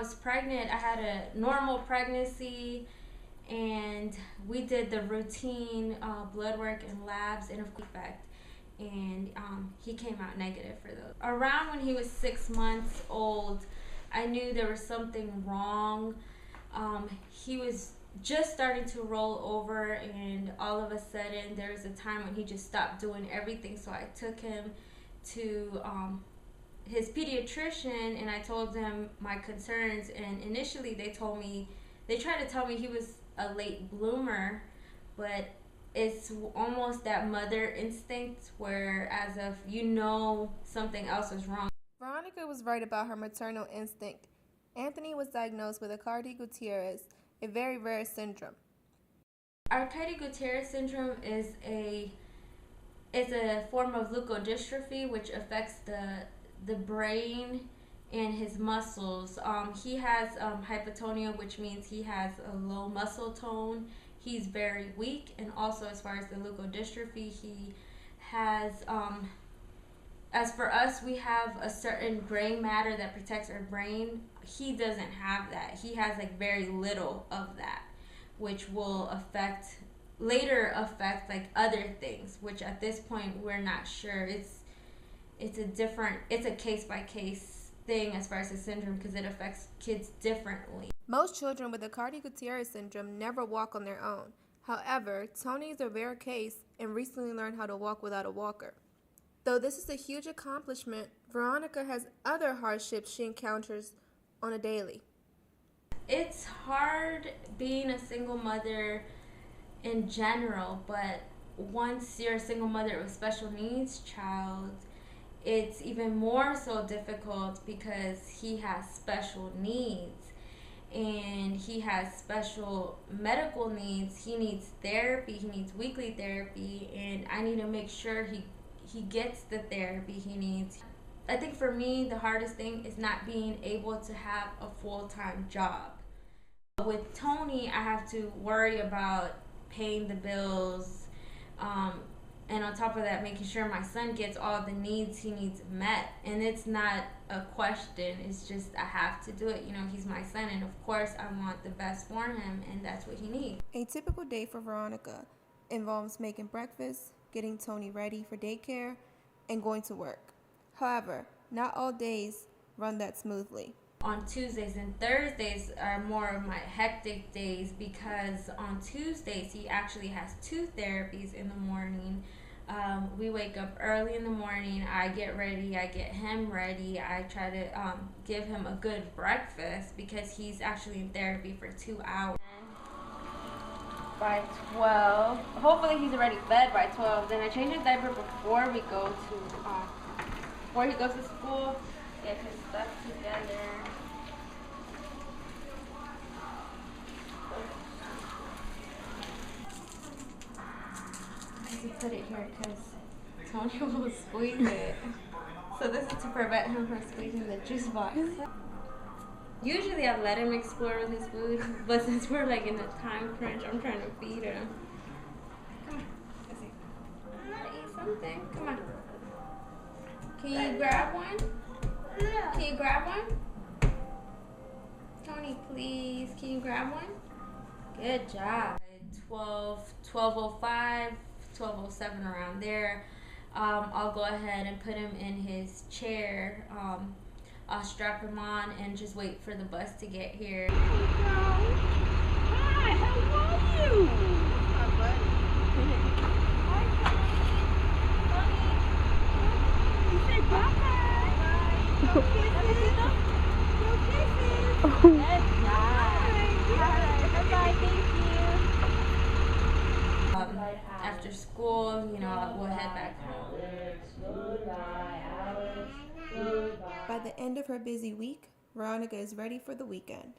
was pregnant, I had a normal pregnancy, and we did the routine blood work and labs in effect, and he came out negative for those. Around when he was 6 months old, I knew there was something wrong. He was just starting to roll over, and all of a sudden there was a time when he just stopped doing everything. So I took him to his pediatrician, and I told them my concerns, and initially they tried to tell me he was a late bloomer, but it's almost that mother instinct where as if something else is wrong. Veronica was right about her maternal instinct. Anthony was diagnosed with Aicardi-Goutieres, a very rare syndrome. Aicardi-Goutieres syndrome is a form of leukodystrophy which affects the brain and his muscles. He has hypotonia, which means he has a low muscle tone. He's very weak, and also as far as the leukodystrophy, he has as for us, we have a certain gray matter that protects our brain. He doesn't have that. He has like very little of that, which will later affect like other things, which at this point we're not sure. It's a case by case thing as far as the syndrome, because it affects kids differently. Most children with Aicardi-Goutieres syndrome never walk on their own. However, Tony is a rare case and recently learned how to walk without a walker. Though this is a huge accomplishment, Veronica has other hardships she encounters on a daily. It's hard being a single mother in general, but once you're a single mother with special needs child, it's even more so difficult because he has special needs and he has special medical needs. He needs therapy, he needs weekly therapy, and I need to make sure he gets the therapy he needs. I think for me, the hardest thing is not being able to have a full-time job. With Tony, I have to worry about paying the bills, and on top of that, making sure my son gets all the needs he needs met. And it's not a question, it's just I have to do it. He's my son, and of course I want the best for him, and that's what he needs. A typical day for Veronica involves making breakfast, getting Tony ready for daycare, and going to work. However, not all days run that smoothly. On Tuesdays and Thursdays are more of my hectic days, because on Tuesdays he actually has 2 therapies in the morning. We wake up early in the morning, I get ready, I get him ready, I try to give him a good breakfast because he's actually in therapy for 2 hours. By 12, hopefully he's already fed by 12. Then I change his diaper before he goes to school, get his stuff together. I have to put it here because Tony will squeeze it. So this is to prevent him from squeezing the juice box. Usually I let him explore with his food, but since we're like in a time crunch, I'm trying to feed him. Come on, let's see. I want to eat something. Come on. Can you grab one? Can you grab one? Tony, please. Can you grab one? Good job. 12:05, 12:07, around there. I'll go ahead and put him in his chair. I'll strap him on and just wait for the bus to get here. Hi, how are you? You say bye-bye. No kisses. No kisses. Good job. Bye-bye, thank you. After school, we'll head back home. By the end of her busy week, Veronica is ready for the weekend.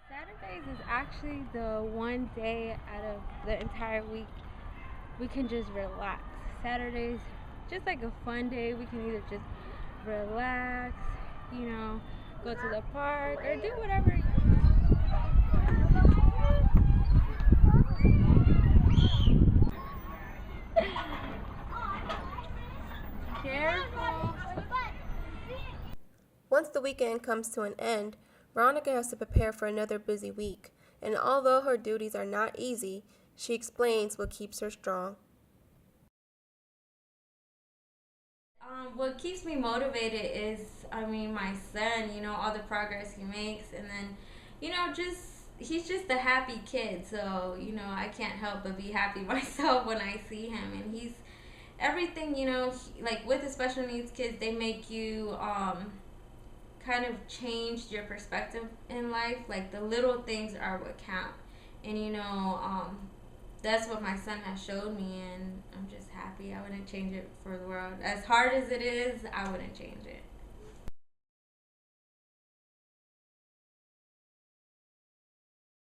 Saturdays is actually the one day out of the entire week we can just relax. Saturdays, just like a fun day. We can either just relax, go to the park, or do whatever. One Once the weekend comes to an end, Veronica has to prepare for another busy week, and although her duties are not easy, she explains what keeps her strong. What keeps me motivated is, my son, all the progress he makes, and then, he's just a happy kid, so, I can't help but be happy myself when I see him, and he's everything, like with the special needs kids, they make you, kind of change your perspective in life. Like the little things are what count, and that's what my son has showed me, and I'm just happy. I wouldn't change it for the world. As hard as it is, I wouldn't change it.